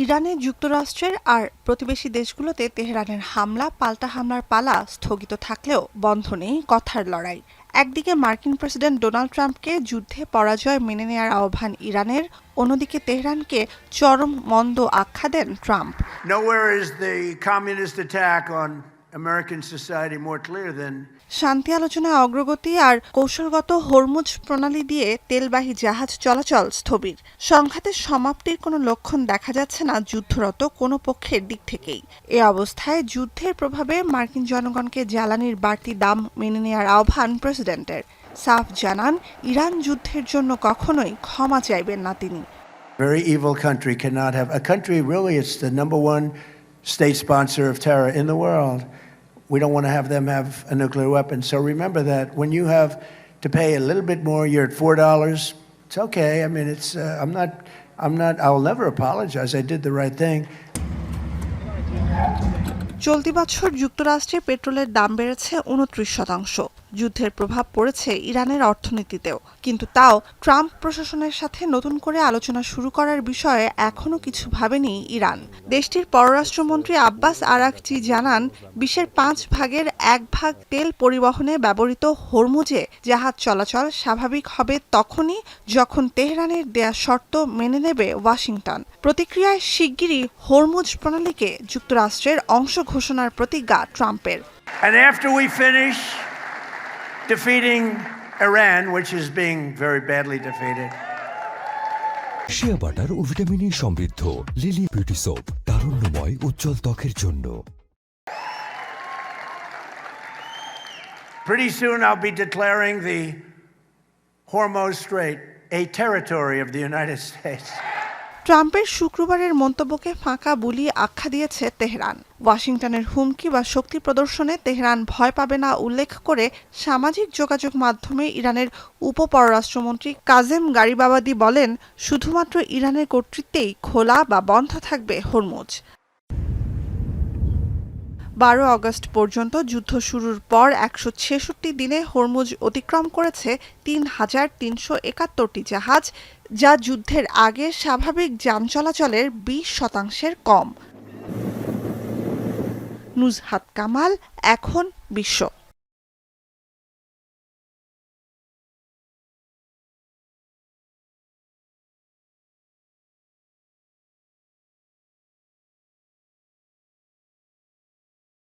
ইরানে যুক্তরাষ্ট্রের আর প্রতিবেশী দেশগুলোতে তেহরানের হামলা পাল্টা হামলার পালা স্থগিত থাকলেও বন্ধ নেই কথার লড়াই। একদিকে মার্কিন প্রেসিডেন্ট ডোনাল্ড ট্রাম্পকে যুদ্ধে পরাজয় মেনে নেয়ার আহ্বান ইরানের, অন্যদিকে তেহরানকে চরম মন্দ আখ্যা দেন Trump. Nowhere is the communist attack on American society more clear than শান্তি আলোচনায় অগ্রগতি আর কৌশলগত হরমুজ প্রণালী দিয়ে তেলবাহী জাহাজ চলাচল স্থবির। সংঘাতের সমাপ্তির কোনো লক্ষণ দেখা যাচ্ছে না যুদ্ধরত কোনো পক্ষের দিক থেকেই। এ অবস্থায় যুদ্ধের প্রভাবে মার্কিন জনগণকে জ্বালানির বাড়তি দাম মেনে নেওয়ার আহ্বান প্রেসিডেন্টের। সাফ জানান, ইরান যুদ্ধের জন্য কখনোই ক্ষমা চাইবেন না তিনি। very evil country cannot have a country really it's the number one state sponsor of terror in the world. We don't want to have them have a nuclear weapon. So remember that when you have to pay a little bit more, you're at $4. It's okay. I mean, it's I'll never apologize. I did the right thing. চলতি বছর যুক্তরাষ্ট্রে পেট্রোলের দাম বেড়েছে ২৯%। যুদ্ধের প্রভাব পড়েছে ইরানের অর্থনীতিতেও, কিন্তু তাও ট্রাম্প প্রশাসনের সাথে নতুন করে আলোচনা শুরু করার বিষয়ে এখনো কিছু ভাবেনি ইরান। দেশটির পররাষ্ট্রমন্ত্রী আব্বাস আরাকচি জানান, বিশ্বের ৫ ভাগের ১ ভাগ তেল পরিবহনে ব্যবহৃত হরমুজে জাহাজ চলাচল স্বাভাবিক হবে তখনই যখন তেহরানের দেয়া শর্ত মেনে নেবে ওয়াশিংটন। প্রতিক্রিয়ায় শিগগিরই হরমুজ প্রণালীকে যুক্তরাষ্ট্রের অংশ ঘোষণার প্রতিজ্ঞা ট্রাম্পের। And after we finish defeating Iran, which is being very badly defeated. Shea butter ও ভিটামিন সমৃদ্ধ লিলি বিউটি সোপ, তারুণ্যময় উজ্জ্বল ত্বকের জন্য। Pretty soon I'll be declaring the Hormuz Strait a territory of the United States. ট্রাম্পের শুক্রবারের মন্তব্যকে ফাঁকা বুলি আখ্যা দিয়েছে তেহরান। ওয়াশিংটনের হুমকি বা শক্তি প্রদর্শনে তেহরান ভয় পাবে না উল্লেখ করে সামাজিক যোগাযোগ মাধ্যমে ইরানের উপপররাষ্ট্রমন্ত্রী কাজেম গারিবাবাদি বলেন, শুধুমাত্র ইরানের কর্তৃত্বেই খোলা বা বন্ধ থাকবে হরমুজ। ১২ আগস্ট পর্যন্ত যুদ্ধ শুরুর পর ১৬৬ দিনে হরমুজ অতিক্রম করেছে ৩,৩৭১টি জাহাজ, যা যুদ্ধের আগে স্বাভাবিক যান চলাচলের ২০% কম। নুজহাত কামাল, এখন বিশ্ব।